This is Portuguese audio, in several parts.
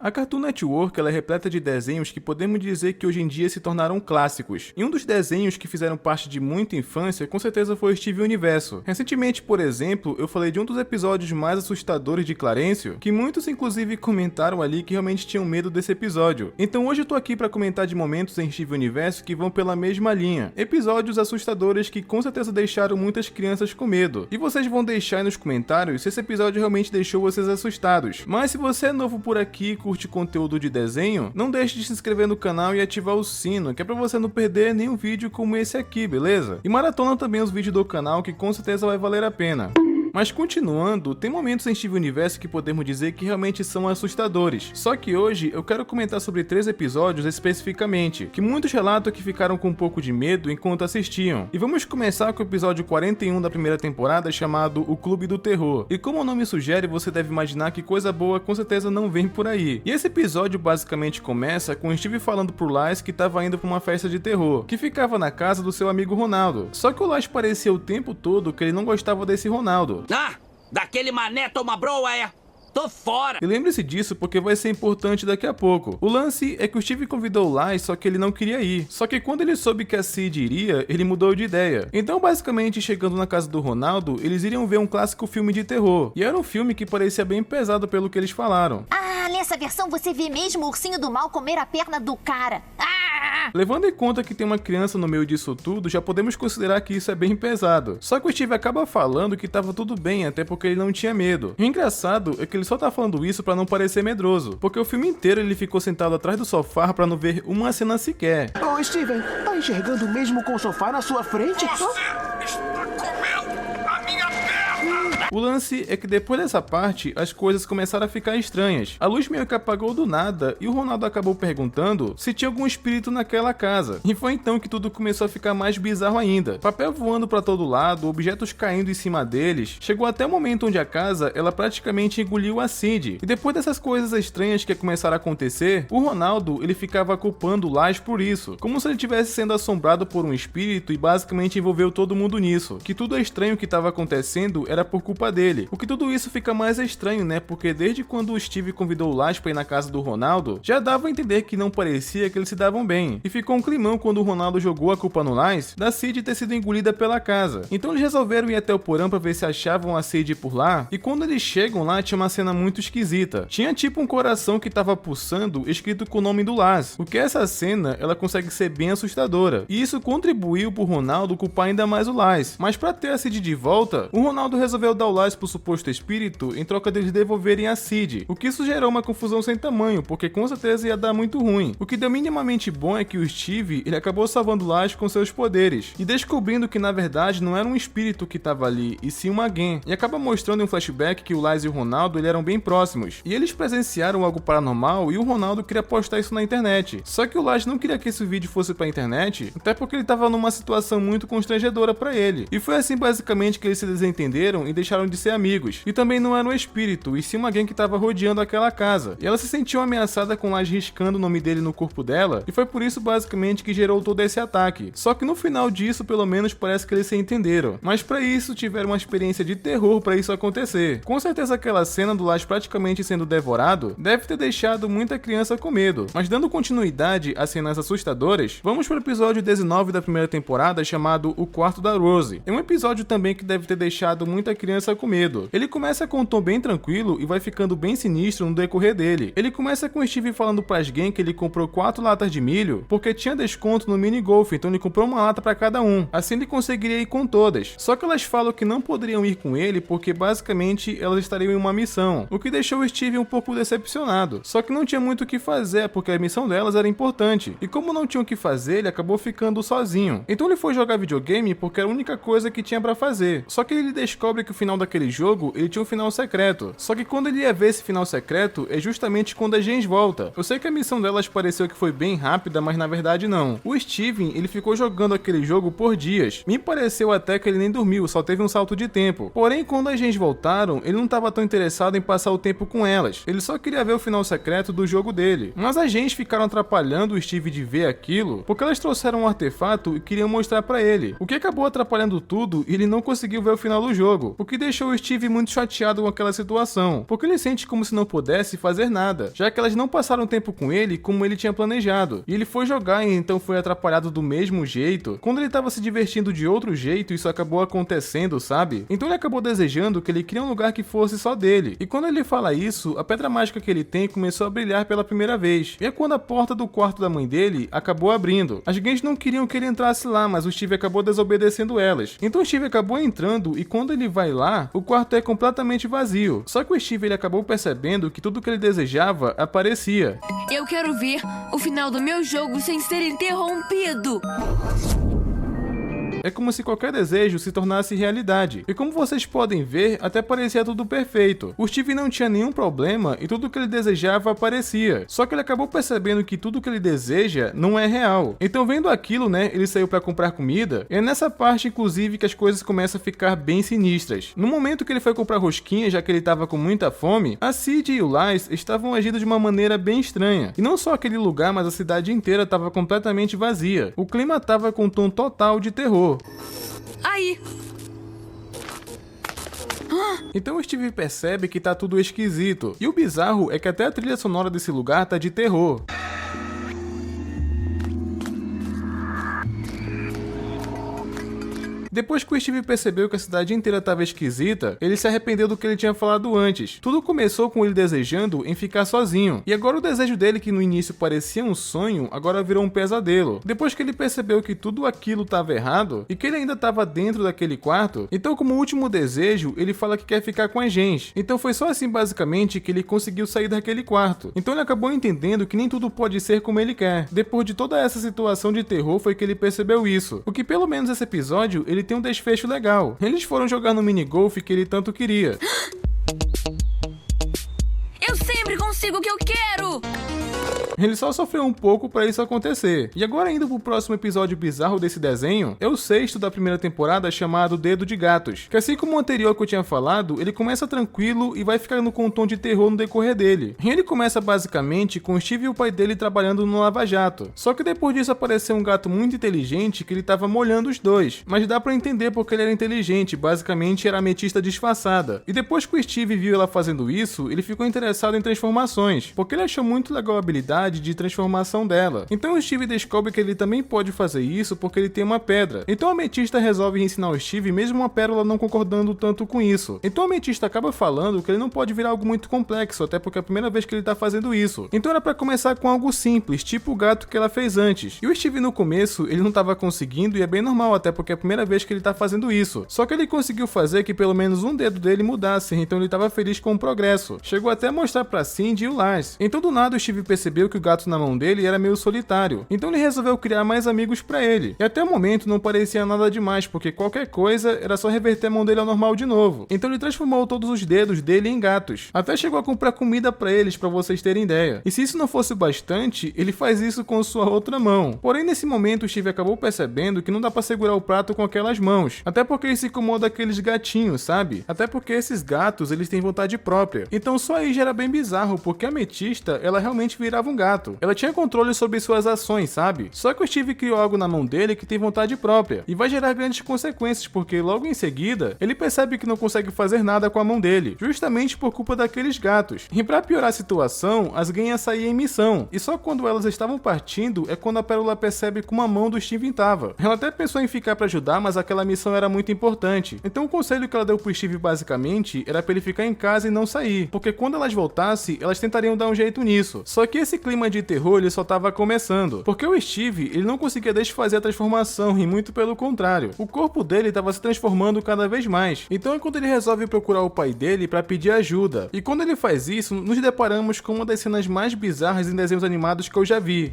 A Cartoon Network ela é repleta de desenhos que podemos dizer que hoje em dia se tornaram clássicos. E um dos desenhos que fizeram parte de muita infância com certeza foi Steven Universo. Recentemente, por exemplo, eu falei de um dos episódios mais assustadores de Clarencio, que muitos inclusive comentaram ali que realmente tinham medo desse episódio. Então hoje eu tô aqui para comentar de momentos em Steven Universo que vão pela mesma linha. Episódios assustadores que com certeza deixaram muitas crianças com medo. E vocês vão deixar aí nos comentários se esse episódio realmente deixou vocês assustados. Mas se você é novo por aqui e curte conteúdo de desenho, não deixe de se inscrever no canal e ativar o sino, que é pra você não perder nenhum vídeo como esse aqui, beleza? E maratona também os vídeos do canal, que com certeza vai valer a pena. Mas continuando, tem momentos em Steven Universo que podemos dizer que realmente são assustadores. Só que hoje eu quero comentar sobre 3 episódios especificamente, que muitos relatam que ficaram com um pouco de medo enquanto assistiam. E vamos começar com o episódio 41 da primeira temporada, chamado O Clube do Terror. E como o nome sugere, você deve imaginar que coisa boa com certeza não vem por aí. E esse episódio basicamente começa com o Steve falando pro Lars que estava indo para uma festa de terror, que ficava na casa do seu amigo Ronaldo. Só que o Lars parecia o tempo todo que ele não gostava desse Ronaldo. Ah, daquele mané toma broa, é? Tô fora! E lembre-se disso porque vai ser importante daqui a pouco. O lance é que o Steve convidou o Lars, só que ele não queria ir. Só que quando ele soube que a Sid iria, ele mudou de ideia. Então basicamente, chegando na casa do Ronaldo, eles iriam ver um clássico filme de terror. E era um filme que parecia bem pesado pelo que eles falaram. Ah, nessa versão você vê mesmo o ursinho do mal comer a perna do cara. Levando em conta que tem uma criança no meio disso tudo, já podemos considerar que isso é bem pesado. Só que o Steve acaba falando que tava tudo bem, até porque ele não tinha medo. E o engraçado é que ele só tá falando isso pra não parecer medroso, porque o filme inteiro ele ficou sentado atrás do sofá pra não ver uma cena sequer. Ô, Steven, tá enxergando mesmo com o sofá na sua frente? O lance é que depois dessa parte, as coisas começaram a ficar estranhas. A luz meio que apagou do nada e o Ronaldo acabou perguntando se tinha algum espírito naquela casa. E foi então que tudo começou a ficar mais bizarro ainda. Papel voando pra todo lado, objetos caindo em cima deles. Chegou até o momento onde a casa, ela praticamente engoliu a Sid. E depois dessas coisas estranhas que começaram a acontecer, o Ronaldo, ele ficava culpando o Lars por isso. Como se ele estivesse sendo assombrado por um espírito e basicamente envolveu todo mundo nisso. Que tudo estranho que estava acontecendo era por culpa dele. O que tudo isso fica mais estranho, né? Porque desde quando o Steve convidou o Lars pra ir na casa do Ronaldo, já dava a entender que não parecia que eles se davam bem. E ficou um climão quando o Ronaldo jogou a culpa no Lars da Sid ter sido engolida pela casa. Então eles resolveram ir até o porão pra ver se achavam a Sid por lá. E quando eles chegam lá, tinha uma cena muito esquisita. Tinha tipo um coração que tava pulsando, escrito com o nome do Lars. O que essa cena, ela consegue ser bem assustadora. E isso contribuiu pro Ronaldo culpar ainda mais o Lars. Mas pra ter a Sid de volta, o Ronaldo resolveu dar o Lars pro suposto espírito em troca deles devolverem a Sid, o que isso gerou uma confusão sem tamanho, porque com certeza ia dar muito ruim. O que deu minimamente bom é que o Steve, ele acabou salvando o Lars com seus poderes, e descobrindo que na verdade não era um espírito que estava ali, e sim uma Gen, e acaba mostrando em um flashback que o Lars e o Ronaldo eles eram bem próximos, e eles presenciaram algo paranormal e o Ronaldo queria postar isso na internet. Só que o Lars não queria que esse vídeo fosse pra internet, até porque ele estava numa situação muito constrangedora pra ele, e foi assim basicamente que eles se desentenderam e deixaram de ser amigos. E também não era um espírito, e sim uma Gen que estava rodeando aquela casa. E ela se sentiu ameaçada com Lars riscando o nome dele no corpo dela, e foi por isso basicamente que gerou todo esse ataque. Só que no final disso, pelo menos parece que eles se entenderam. Mas para isso tiveram uma experiência de terror para isso acontecer. Com certeza aquela cena do Lars praticamente sendo devorado deve ter deixado muita criança com medo. Mas dando continuidade às cenas assustadoras, vamos para o episódio 19 da primeira temporada, chamado O Quarto da Rose. É um episódio também que deve ter deixado muita criança com medo. Ele começa com um tom bem tranquilo e vai ficando bem sinistro no decorrer dele. Ele começa com o Steve falando pras Gen que ele comprou 4 latas de milho porque tinha desconto no mini golf, então ele comprou uma lata para cada um. Assim ele conseguiria ir com todas. Só que elas falam que não poderiam ir com ele porque basicamente elas estariam em uma missão, o que deixou o Steve um pouco decepcionado. Só que não tinha muito o que fazer porque a missão delas era importante. E como não tinha o que fazer, ele acabou ficando sozinho. Então ele foi jogar videogame porque era a única coisa que tinha para fazer. Só que ele descobre que o final daquele jogo ele tinha um final secreto. Só que quando ele ia ver esse final secreto, é justamente quando a Gens volta. Eu sei que a missão delas pareceu que foi bem rápida, mas na verdade não. O Steven, ele ficou jogando aquele jogo por dias. Me pareceu até que ele nem dormiu, só teve um salto de tempo. Porém, quando as Gens voltaram, ele não estava tão interessado em passar o tempo com elas. Ele só queria ver o final secreto do jogo dele. Mas as Gens ficaram atrapalhando o Steve de ver aquilo, porque elas trouxeram um artefato e queriam mostrar pra ele. O que acabou atrapalhando tudo e ele não conseguiu ver o final do jogo. O que deixou o Steve muito chateado com aquela situação, porque ele sente como se não pudesse fazer nada, já que elas não passaram tempo com ele como ele tinha planejado, e ele foi jogar e então foi atrapalhado do mesmo jeito. Quando ele estava se divertindo de outro jeito, isso acabou acontecendo, sabe? Então ele acabou desejando que ele queria um lugar que fosse só dele, e quando ele fala isso, a pedra mágica que ele tem começou a brilhar pela primeira vez, e é quando a porta do quarto da mãe dele acabou abrindo. As Gens não queriam que ele entrasse lá, mas o Steve acabou desobedecendo elas. Então o Steve acabou entrando, e quando ele vai lá, o quarto é completamente vazio. Só que o Steve ele acabou percebendo que tudo que ele desejava aparecia. Eu quero ver o final do meu jogo sem ser interrompido. É como se qualquer desejo se tornasse realidade. E como vocês podem ver, até parecia tudo perfeito. O Steve não tinha nenhum problema e tudo que ele desejava aparecia. Só que ele acabou percebendo que tudo que ele deseja não é real. Então vendo aquilo, né, ele saiu para comprar comida. E é nessa parte, inclusive, que as coisas começam a ficar bem sinistras. No momento que ele foi comprar rosquinha, já que ele estava com muita fome, a Sid e o Lars estavam agindo de uma maneira bem estranha. E não só aquele lugar, mas a cidade inteira estava completamente vazia. O clima estava com um tom total de terror. Aí! Então o Steve percebe que tá tudo esquisito. E o bizarro é que até a trilha sonora desse lugar tá de terror. Depois que o Steve percebeu que a cidade inteira estava esquisita, ele se arrependeu do que ele tinha falado antes. Tudo começou com ele desejando em ficar sozinho. E agora o desejo dele, que no início parecia um sonho, agora virou um pesadelo. Depois que ele percebeu que tudo aquilo estava errado e que ele ainda estava dentro daquele quarto, então como último desejo, ele fala que quer ficar com a gente. Então foi só assim basicamente que ele conseguiu sair daquele quarto. Então ele acabou entendendo que nem tudo pode ser como ele quer. Depois de toda essa situação de terror foi que ele percebeu isso. O que pelo menos esse episódio ele tem um desfecho legal. Eles foram jogar no minigolf que ele tanto queria. Eu sempre consigo o que eu quero! Ele só sofreu um pouco pra isso acontecer. E agora indo pro próximo episódio bizarro desse desenho, é o 6º da primeira temporada chamado Dedo de Gatos, que assim como o anterior que eu tinha falado, ele começa tranquilo e vai ficando com um tom de terror no decorrer dele. E ele começa basicamente com o Steve e o pai dele trabalhando no Lava Jato. Só que depois disso apareceu um gato muito inteligente que ele tava molhando os dois, mas dá pra entender porque ele era inteligente, basicamente era a ametista disfarçada. E depois que o Steve viu ela fazendo isso, ele ficou interessado em transformações, porque ele achou muito legal a habilidade de transformação dela. Então o Steve descobre que ele também pode fazer isso porque ele tem uma pedra. Então a ametista resolve ensinar o Steve mesmo a pérola não concordando tanto com isso. Então a ametista acaba falando que ele não pode virar algo muito complexo, até porque é a primeira vez que ele tá fazendo isso. Então era pra começar com algo simples, tipo o gato que ela fez antes. E o Steve no começo, ele não tava conseguindo e é bem normal, até porque é a primeira vez que ele tá fazendo isso. Só que ele conseguiu fazer que pelo menos um dedo dele mudasse, então ele tava feliz com o progresso. Chegou até a mostrar pra Cindy e o Lars. Então do nada o Steve percebeu que o gato na mão dele era meio solitário, então ele resolveu criar mais amigos pra ele. E até o momento não parecia nada demais, porque qualquer coisa era só reverter a mão dele ao normal de novo. Então ele transformou todos os dedos dele em gatos. Até chegou a comprar comida pra eles, pra vocês terem ideia. E se isso não fosse bastante, ele faz isso com sua outra mão. Porém nesse momento o Steve acabou percebendo que não dá pra segurar o prato com aquelas mãos, até porque ele se incomoda aqueles gatinhos, sabe? Até porque esses gatos, eles têm vontade própria. Então só aí já era bem bizarro, porque a ametista, ela realmente virava um gato. Ela tinha controle sobre suas ações, sabe? Só que o Steve criou algo na mão dele que tem vontade própria, e vai gerar grandes consequências, porque logo em seguida, ele percebe que não consegue fazer nada com a mão dele, justamente por culpa daqueles gatos. E pra piorar a situação, as ganhas saíam em missão, e só quando elas estavam partindo é quando a pérola percebe como a mão do Steve tava. Ela até pensou em ficar pra ajudar, mas aquela missão era muito importante. Então o conselho que ela deu pro Steve basicamente era pra ele ficar em casa e não sair, porque quando elas voltassem, elas tentariam dar um jeito nisso. Só que esse clima de terror ele só tava começando, porque o Steve ele não conseguia desfazer a transformação e muito pelo contrário, o corpo dele estava se transformando cada vez mais. Então é quando ele resolve procurar o pai dele para pedir ajuda, e quando ele faz isso, nos deparamos com uma das cenas mais bizarras em desenhos animados que eu já vi.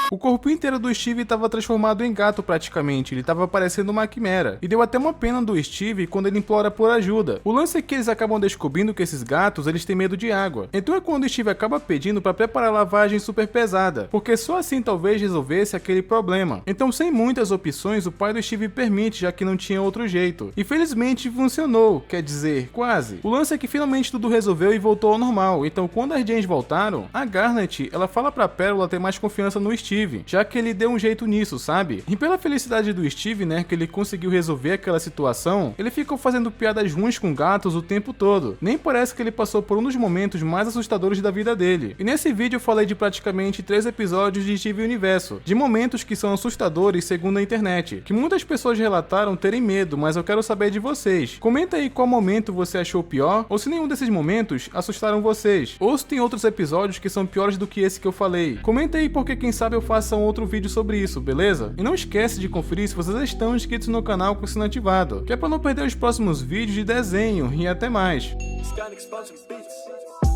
O corpo inteiro do Steve estava transformado em gato praticamente, ele estava parecendo uma quimera. E deu até uma pena do Steve quando ele implora por ajuda. O lance é que eles acabam descobrindo que esses gatos, eles têm medo de água. Então é quando o Steve acaba pedindo para preparar lavagem super pesada, porque só assim talvez resolvesse aquele problema. Então sem muitas opções, o pai do Steve permite, já que não tinha outro jeito. E felizmente funcionou, quer dizer, quase. O lance é que finalmente tudo resolveu e voltou ao normal. Então quando as Gens voltaram, a Garnet, ela fala pra Pérola ter mais confiança no Steve. Steve, já que ele deu um jeito nisso, sabe? E pela felicidade do Steve, né, que ele conseguiu resolver aquela situação, ele ficou fazendo piadas ruins com gatos o tempo todo. Nem parece que ele passou por um dos momentos mais assustadores da vida dele. E nesse vídeo eu falei de praticamente 3 episódios de Steve Universo, de momentos que são assustadores segundo a internet, que muitas pessoas relataram terem medo, mas eu quero saber de vocês. Comenta aí qual momento você achou pior, ou se nenhum desses momentos assustaram vocês, ou se tem outros episódios que são piores do que esse que eu falei. Comenta aí porque quem sabe eu faça um outro vídeo sobre isso, beleza? E não esquece de conferir se vocês estão inscritos no canal com o sino ativado, que é para não perder os próximos vídeos de desenho e até mais. Sonic Sponsored Beats.